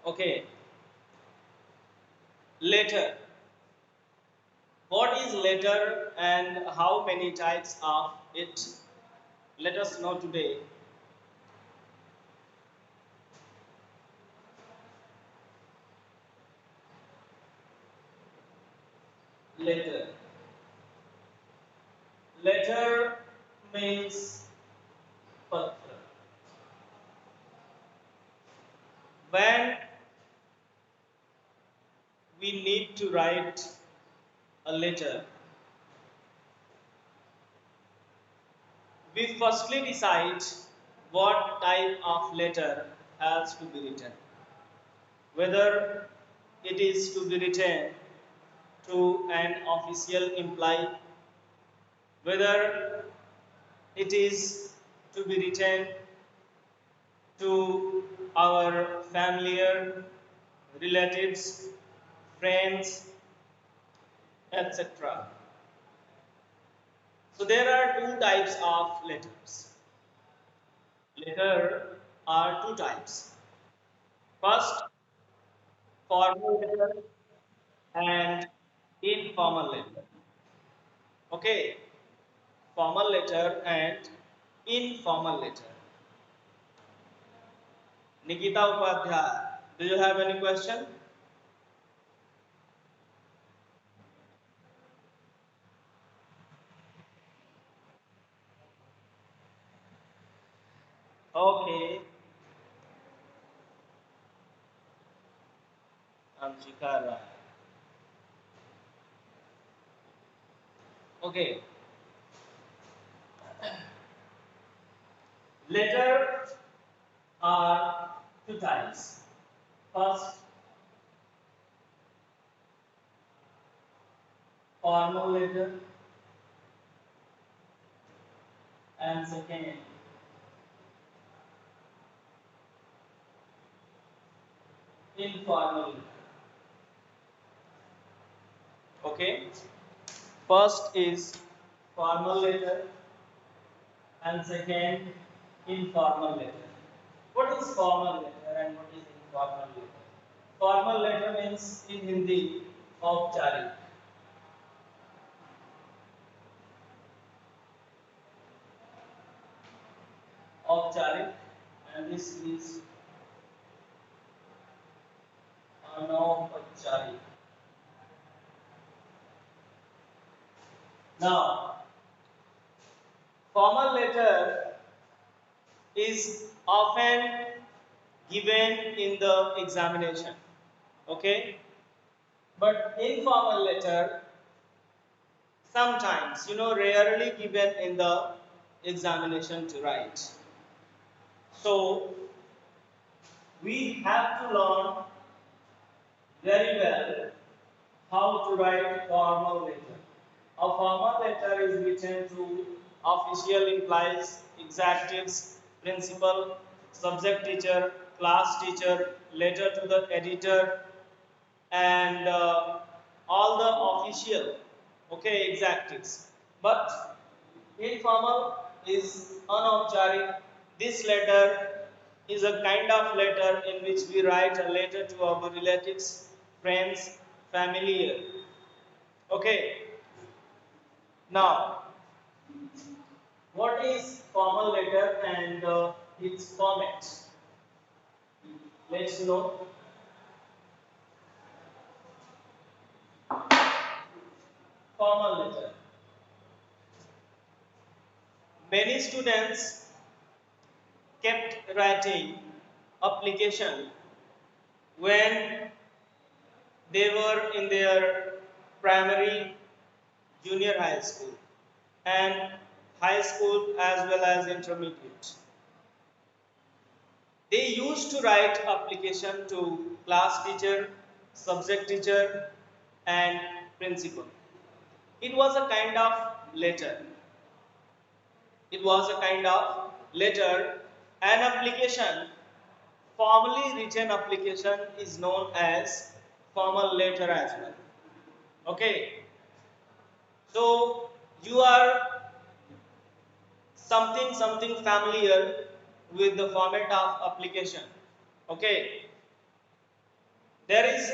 Okay, letter. What is letter and how many types of it? Let us know today. Letter. Letter means patra. When we need to write a letter, we firstly decide what type of letter has to be written. Whether it is to be written to an official employee, whether it is to be written to our familiar, relatives, friends, etc. So there are two types of letters. Letter are two types. First, formal letter and informal letter. Okay, formal letter and informal letter. Nikita Upadhyay, do you have any question? Okay, Anshika Rai. Okay, letter are two types. First, formal letter, and second, informal letter. Okay, first is formal letter, and second, informal letter. What is formal letter and what is informal letter? Formal letter means in Hindi, औपचारिक. औपचारिक, and this is अनौपचारिक. Now, formal letter is often given in the examination. Okay, but informal letter sometimes, rarely given in the examination to write. So we have to learn very well how to write formal letter. A formal letter is written to official employees, executives, principal, subject teacher, class teacher, letter to the editor, and all the official, okay, executives. But informal is unaupcharik. This letter is a kind of letter in which we write a letter to our relatives, friends, familiar. Okay. Now, what is formal letter and its format? Let's know. Formal letter. Many students kept writing application when they were in their primary, junior high school, and high school as well as intermediate. They used to write application to class teacher, subject teacher, and principal. It was a kind of letter. It was a kind of letter. An application, formally written application, is known as formal letter as well. Okay. So you are something familiar with the format of application. Okay. There is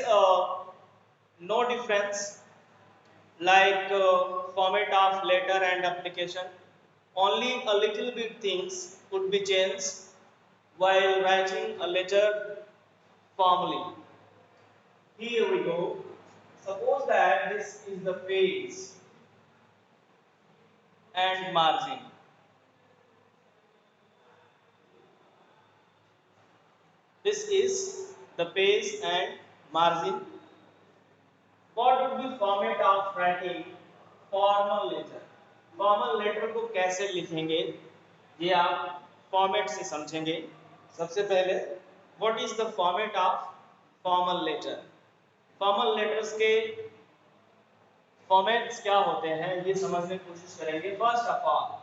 no difference like format of letter and application. Only a little bit things could be changed while writing a letter formally. Here we go. Suppose that this is the page and margin. This is the page and margin. What would be format of writing formal letter? Formal letter को कैसे लिखेंगे ये आप format से समझेंगे। सबसे पहले what is the format of formal letter. Formal letters के फॉर्मेट्स क्या होते हैं ये समझने की कोशिश करेंगे। First of all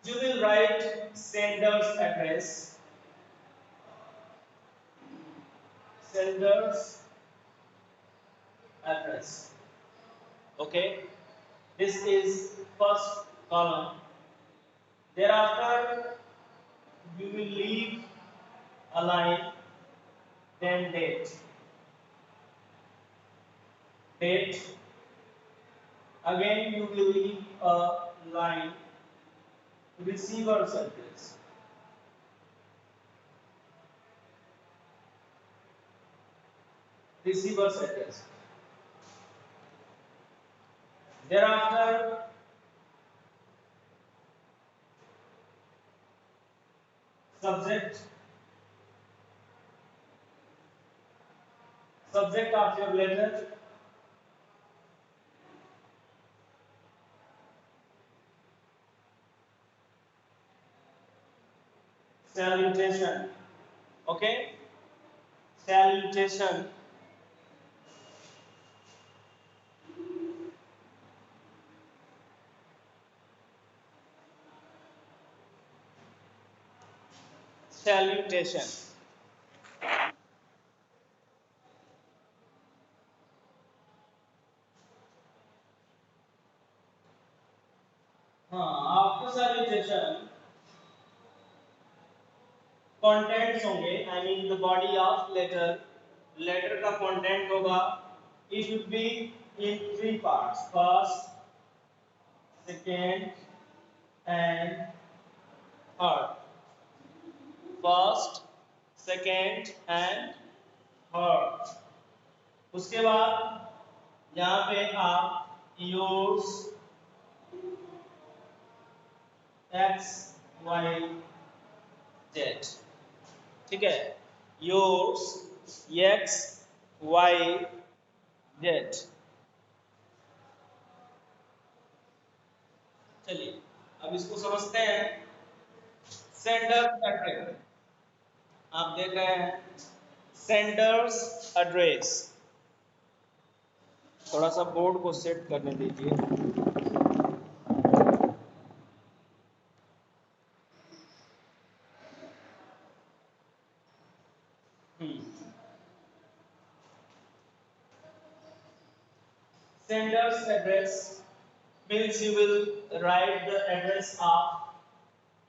you will write sender's address, sender's address. Okay, this is first column. Thereafter you will leave a line, then date, date, again you will leave a line, receiver's address, receiver's address. Thereafter subject, subject of your letter, salutation. Okay, salutation. Salutation. After salutation, contents होंगे, I mean the body of letter. Letter का content होगा. It would be in three parts: first, second, and third. First, second, and third. उसके बाद यहाँ पे आप yours x y z, ठीक है, yours x y z। चलिए अब इसको समझते हैं। सेंडर्स एड्रेस, आप देख रहे हैं सेंडर्स एड्रेस। थोड़ा सा बोर्ड को सेट करने दीजिए। Sender's address means you will write the address of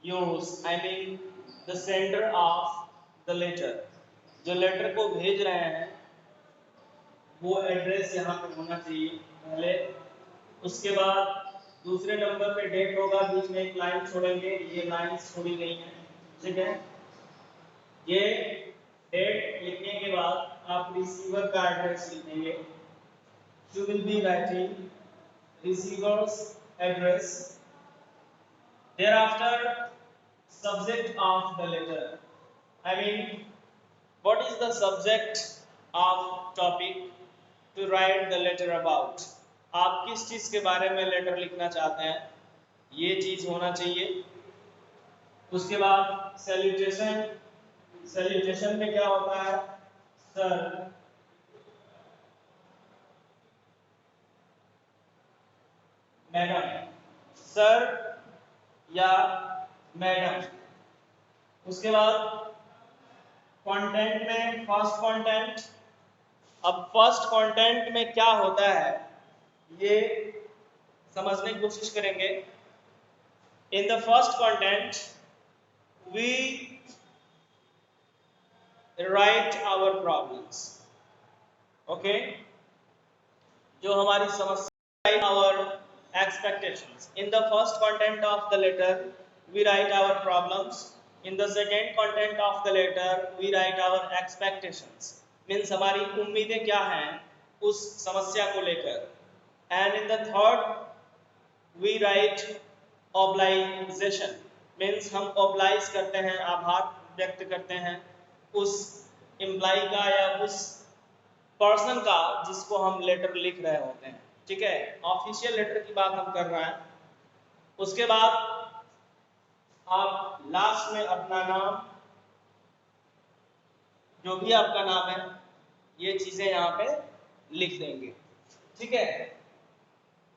yours, I mean the sender of the letter. जो लेटर को भेज रहे हैं वो एड्रेस यहाँ पे होना चाहिए पहले। उसके बाद दूसरे नंबर पे डेट होगा, बीच में एक लाइन छोड़ेंगे, ये लाइन छोड़ी गई है, ठीक है। ये डेट लिखने के बाद आप रिसीवर का एड्रेस लिखेंगे। You will be writing receiver's address. Thereafter, subject of the letter. I mean, what is the subject of topic to write the letter about? आप किस चीज के बारे में लेटर लिखना चाहते हैं, ये चीज होना चाहिए। उसके बाद सैल्यूटेशन, सैल्यूटेशन में क्या होता है, सर, मैडम, सर या मैडम। उसके बाद कंटेंट में फर्स्ट कंटेंट। अब फर्स्ट कंटेंट में क्या होता है ये समझने की कोशिश करेंगे। In the first content we write our problems. Okay, जो हमारी समस्या, write our expectations. In the first content of the letter we write our problems. In the second content of the letter we write our expectations. Means हमारी उम्मीदें क्या हैं उस समस्या को लेकर. And in the third we write obligation. Means हम oblige करते हैं, आभार व्यक्त करते हैं उस एम्प्लॉय का या उस पर्सन का जिसको हम लेटर लिख रहे होते हैं. ठीक है, ऑफिशियल लेटर की बात हम कर रहे हैं. उसके बाद आप लास्ट में अपना नाम, जो भी आपका नाम है, ये चीजें यहाँ पे लिख देंगे. ठीक है,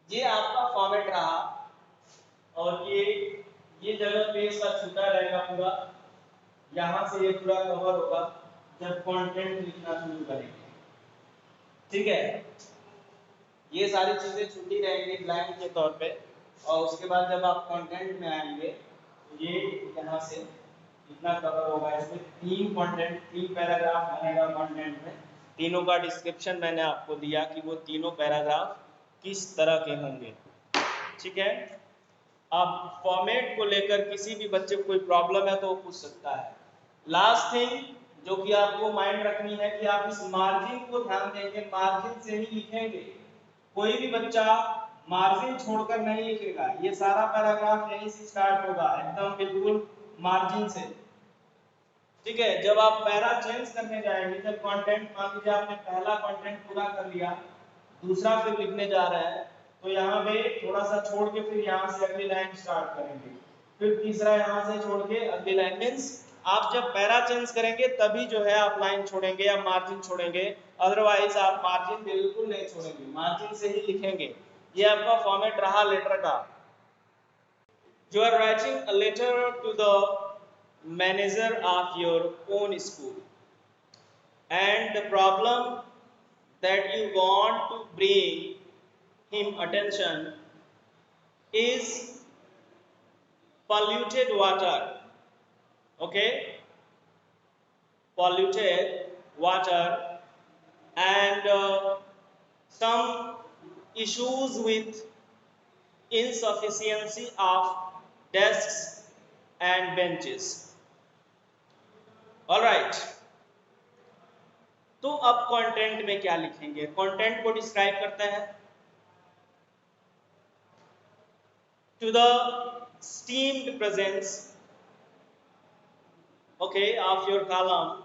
ये आपका फॉर्मेट रहा और ये जगह पेज का छूटा रहेगा पूरा. यहाँ से ये पूरा कवर होगा जब कंटेंट लिखना शुरू करेंगे. ठीक है, ये सारी चीजें छुट्टी रहेंगी ब्लैंक के तौर पे. और उसके बाद जब आप कंटेंट में आएंगे तो ये यहाँ से इतना कवर होगा. इसमें 3 कंटेंट, 3 पैराग्राफ बनेगा कंटेंट में. तीनों का डिस्क्रिप्शन मैंने आपको दिया कि वो तीनों पैराग्राफ किस तरह के होंगे. ठीक है, अब फॉर्मेट को लेकर किसी भी बच्चे को कोई प्रॉब्लम है तो वो पूछ सकता है. लास्ट थिंग जो कि आपको माइंड रखनी है कि आप इस मार्जिन को ध्यान देंगे, मार्जिन से ही लिखेंगे. कोई भी बच्चा मार्जिन छोड़कर नहीं लिखेगा. ये सारा पैराग्राफ यहीं से स्टार्ट होगा, एकदम बिल्कुल मार्जिन से. ठीक है, जब आप पैरा चेंज करने जाएंगे, जब कंटेंट मान लीजिए आपने पहला कंटेंट पूरा कर लिया, दूसरा फिर लिखने जा रहे हैं तो यहाँ पे थोड़ा सा छोड़ के फिर यहाँ से अगली लाइन स्टार्ट करेंगे, फिर तीसरा यहाँ से छोड़ के अगली लाइन. मीन्स आप जब पैरा चेंज करेंगे तभी जो है आप लाइन छोड़ेंगे या मार्जिन छोड़ेंगे. अदरवाइज आप मार्जिन बिल्कुल नहीं छोड़ेंगे, मार्जिन से ही लिखेंगे. ये आपका फॉर्मेट रहा लेटर का. You are writing a letter to the manager of your own school, and the problem that you want to bring him attention is polluted water. Okay, polluted water and some issues with insufficiency of desks and benches. All right, तो अब content में क्या लिखेंगे. Content को describe करते हैं. To the steamed presence, okay, of your column,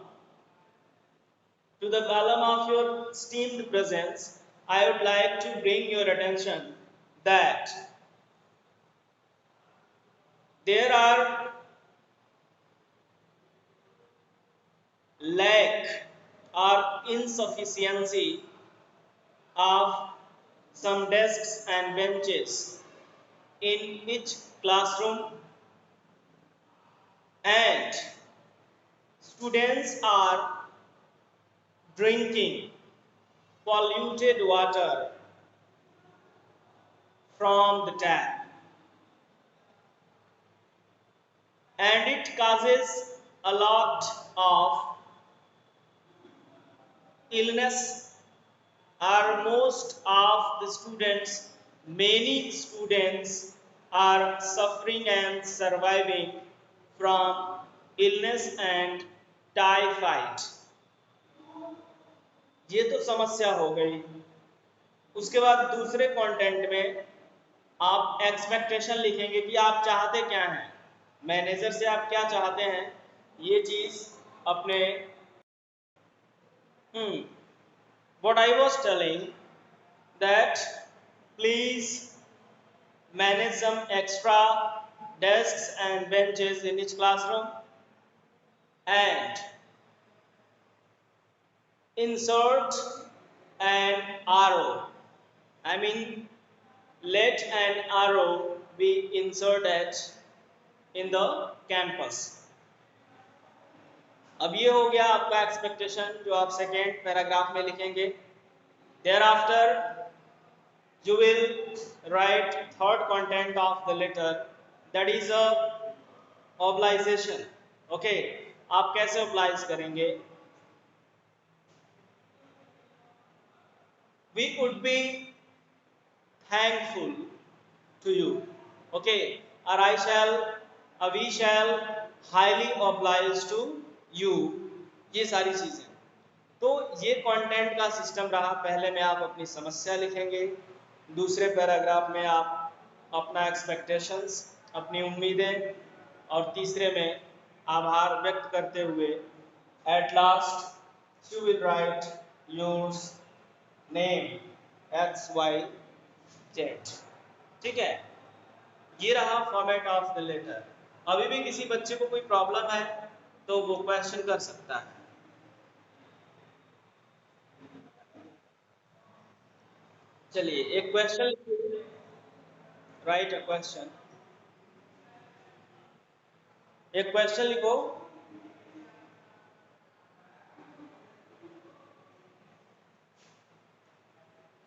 to the column of your steamed presence, I would like to bring your attention that there are lack or insufficiency of some desks and benches in each classroom, and students are drinking polluted water from the tap, and it causes a lot of illness. Are most of the students, many students are suffering and surviving from illness and typhoid. ये तो समस्या हो गई. उसके बाद दूसरे content में आप एक्सपेक्टेशन लिखेंगे कि आप चाहते क्या हैं, मैनेजर से आप क्या चाहते हैं. ये चीज अपने what I was telling, that please manage some extra desks and benches in each classroom, and insert an arrow. I mean, let an arrow be inserted in the campus. अब ये हो गया आपका एक्सपेक्टेशन जो आप सेकेंड पैराग्राफ में लिखेंगे. Thereafter you will write third content of the letter, that is a obligation. Okay, आप कैसे oblige करेंगे. we would be thankful to you. Okay, or I shall, or we shall highly oblige to you. ये सारी चीजें, तो ये content का system रहा। पहले में आप अपनी समस्या लिखेंगे, दूसरे पैराग्राफ में आप अपना एक्सपेक्टेशंस, अपनी उम्मीदें, और तीसरे में आभार व्यक्त करते हुए at last you will write yours name XYZ। ठीक है, ये रहा फॉर्मेट ऑफ द लेटर। अभी भी किसी बच्चे को कोई प्रॉब्लम है तो वो क्वेश्चन कर सकता है। चलिए एक क्वेश्चन, राइट अ क्वेश्चन, एक क्वेश्चन लिखो।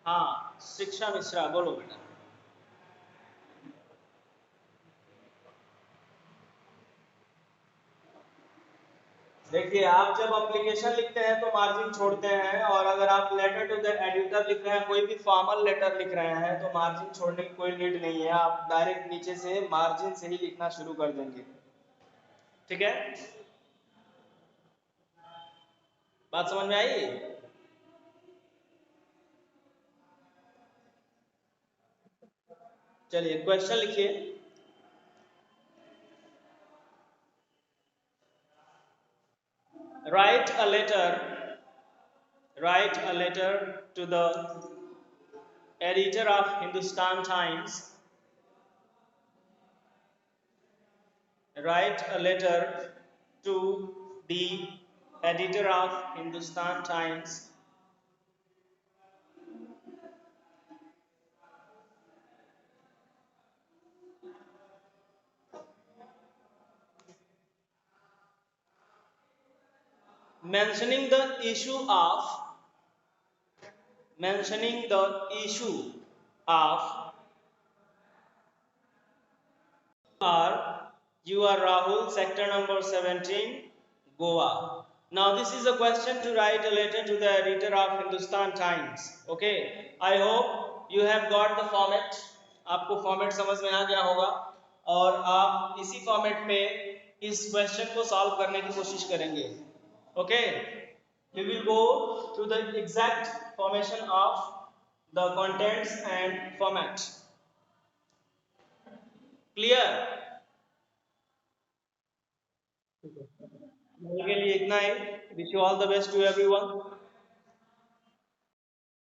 हाँ, शिक्षा मिश्रा, बोलो बेटा। देखिए, आप जब एप्लीकेशन लिखते हैं तो मार्जिन छोड़ते हैं, और अगर आप लेटर टू द एडिटर लिख रहे हैं, कोई भी फॉर्मल लेटर लिख रहे हैं, तो मार्जिन छोड़ने की कोई नीड नहीं है। आप डायरेक्ट नीचे से मार्जिन से ही लिखना शुरू कर देंगे। ठीक है, बात समझ में आई? चलिए क्वेश्चन लिखिए। Write a letter, write a letter to the editor of Hindustan Times. Write a letter to the editor of Hindustan Times mentioning the issue of you are Rahul, sector number 17, Goa. Now this is a question to write a letter to the editor of Hindustan Times. Okay, I hope you have got the format. आपको format समझ में आ गया होगा, और आप इसी format पे इस क्वेश्चन को सॉल्व करने की कोशिश करेंगे। Okay, we will go to the exact formation of the contents and format. Clear? के लिए इतना ही। Wish you all the best to everyone.